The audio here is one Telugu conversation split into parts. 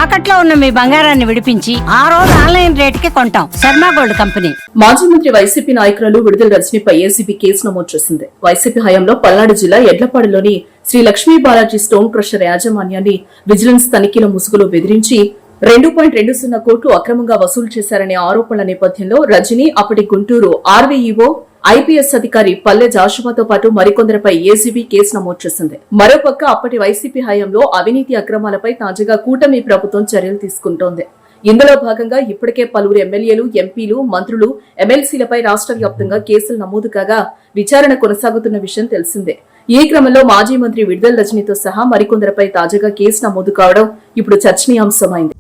తాకట్లో ఉన్న మీ బంగారాన్ని విడిపించి ఆ రోజు ఆన్లైన్ రేటుకి కొంటాం. Sharma gold company. మాజీ మంత్రి వైసీపీ నాయకురాలు విడుదల రజనీపై ఏసీబీ కేసు నమోదు చేసింది. వైసీపీ హయాంలో పల్నాడు జిల్లా ఎడ్లపాడులోని శ్రీ లక్ష్మీ బాలాజీ స్టోన్ క్రషర్ యాజమాన్యాన్ని విజిలెన్స్ తనిఖీల ముసుగులో బెదిరించి 2.20 కోట్లు అక్రమంగా వసూలు చేశారనే ఆరోపణల నేపథ్యంలో రజనీ అప్పటి గుంటూరు ఆర్వీఈఓ ఐపీఎస్ అధికారి పల్లె జాషువాతో పాటు మరికొందరిపై ఏసీబీ కేసు నమోదు చేసింది. మరోపక్క అప్పటి వైసీపీ హయాంలో అవినీతి అక్రమాలపై తాజాగా కూటమి ప్రభుత్వం చర్యలు తీసుకుంటోంది. ఇందులో భాగంగా ఇప్పటికే పలువురు ఎమ్మెల్యేలు, ఎంపీలు, మంత్రులు, ఎమ్మెల్సీలపై రాష్ట్ర వ్యాప్తంగా కేసులు నమోదు కాగా విచారణ కొనసాగుతున్న విషయం తెలిసిందే. ఈ క్రమంలో మాజీ మంత్రి విడుదల రజనీతో సహా మరికొందరిపై తాజాగా కేసు నమోదు కావడం ఇప్పుడు చర్చనీయాంశమైంది.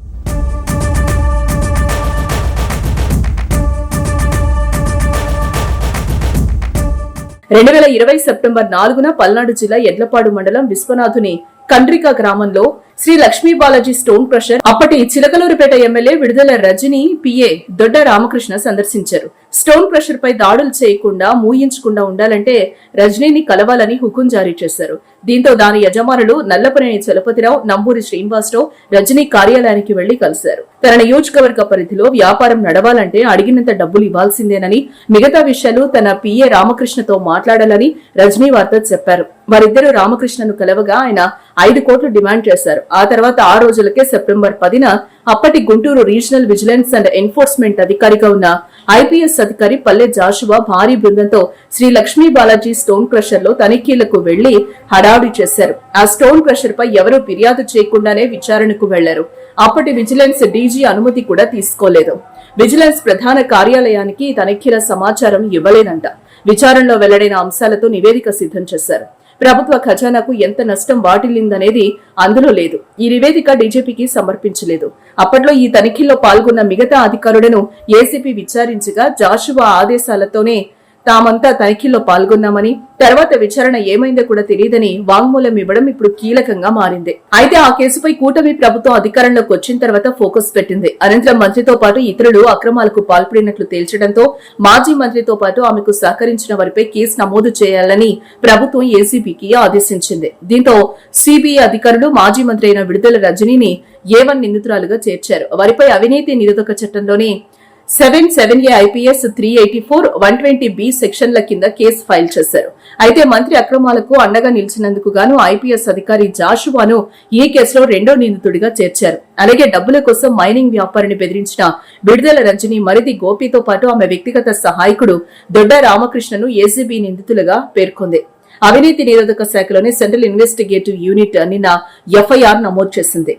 2020 సెప్టెంబర్ 4న పల్నాడు జిల్లా ఎడ్లపాడు మండలం విశ్వనాథుని కండ్రిక గ్రామంలో శ్రీ లక్ష్మీ బాలాజీ స్టోన్ క్రషర్ అప్పటి చిలకలూరుపేట ఎమ్మెల్యే విడుదల రజనీ పిఏ దొడ్డ రామకృష్ణ సందర్శించారు. స్టోన్ క్రషర్ పై దాడులు చేయకుండా మూయించకుండా ఉండాలంటే రజనీని కలవాలని హుకుం జారీ చేశారు. దీంతో దాని యజమానులు నల్లపనేని చలపతిరావు, నంబూరి శ్రీనివాసరావు రజనీ కార్యాలయానికి వెళ్లి కలిశారు. తన నియోజకవర్గ పరిధిలో వ్యాపారం నడవాలంటే అడిగినంత డబ్బులు ఇవ్వాల్సిందేనని, మిగతా విషయాలు తన పిఏ రామకృష్ణతో మాట్లాడాలని రజనీ వార్త చెప్పారు. వారిద్దరూ రామకృష్ణను కలవగా ఆయన 5 కోట్లు డిమాండ్ చేశారు. ఆ తర్వాత 6 రోజులకే సెప్టెంబర్ 10న అప్పటి Guntur regional vigilance and enforcement అధికారిగా ఉన్న ఐపీఎస్ అధికారి పల్లె జాషువా భారీ బృందంతో శ్రీ లక్ష్మీ బాలాజీ స్టోన్ క్రషర్ లో తనిఖీలకు వెళ్లి హడావుడి చేశారు. ఆ స్టోన్ క్రషర్ పై ఎవరూ ఫిర్యాదు చేయకుండానే విచారణకు వెళ్లారు. అప్పటి విజిలెన్స్ డీజీ అనుమతి కూడా తీసుకోలేదు. విజిలెన్స్ ప్రధాన కార్యాలయానికి తనిఖీల సమాచారం ఇవ్వలేదంట. విచారణలో వెల్లడైన అంశాలతో నివేదిక సిద్ధం చేశారు. ప్రభుత్వ ఖజానాకు ఎంత నష్టం వాటిల్లిందనేది అందులో లేదు. ఈ నివేదిక డీజీపీకి సమర్పించలేదు. అప్పట్లో ఈ తనిఖీల్లో పాల్గొన్న మిగతా అధికారులను ఏసీపీ విచారించగా జాషువా ఆదేశాలతోనే తామంతా తనిఖీల్లో పాల్గొన్నామని, తర్వాత విచారణ ఏమైందో కూడా తెలియదని వాంగ్మూలం ఇవ్వడం ఇప్పుడు కీలకంగా మారింది. అయితే ఆ కేసుపై కూటమి ప్రభుత్వం అధికారంలోకి వచ్చిన తర్వాత ఫోకస్ పెట్టింది. అనంతరం మంత్రితో పాటు ఇతరులు అక్రమాలకు పాల్పడినట్లు తేల్చడంతో మాజీ మంత్రితో పాటు ఆమెకు సహకరించిన వారిపై కేసు నమోదు చేయాలని ప్రభుత్వం ఏసీబీకి ఆదేశించింది. దీంతో సిబిఐ అధికారులు మాజీ మంత్రి అయిన విడుదల రజనీని A1 నిందితురాలుగా చేర్చారు. వారిపై అవినీతి నిరోధక చట్టంలోని 77A ఐపీఎస్ 384, 120B సెక్షన్ల కింద కేసు ఫైల్ చేశారు. అయితే మంత్రి అక్రమాలకు అండగా నిలిచినందుకు గాను ఐపీఎస్ అధికారి జాషువాను ఈ కేసులో 2వ నిందితుడిగా చేర్చారు. అలాగే డబ్బుల కోసం మైనింగ్ వ్యాపారిని బెదిరించిన విడుదల రజనీ మరిది గోపితో పాటు ఆమె వ్యక్తిగత సహాయకుడు దొడ్డ రామకృష్ణను ఏసీబీ నిందితులుగా పేర్కొంది. అవినీతి నిరోధక శాఖలోని సెంట్రల్ ఇన్వెస్టిగేటివ్ యూనిట్ నిన్న ఎఫ్ఐఆర్ నమోదు చేసింది.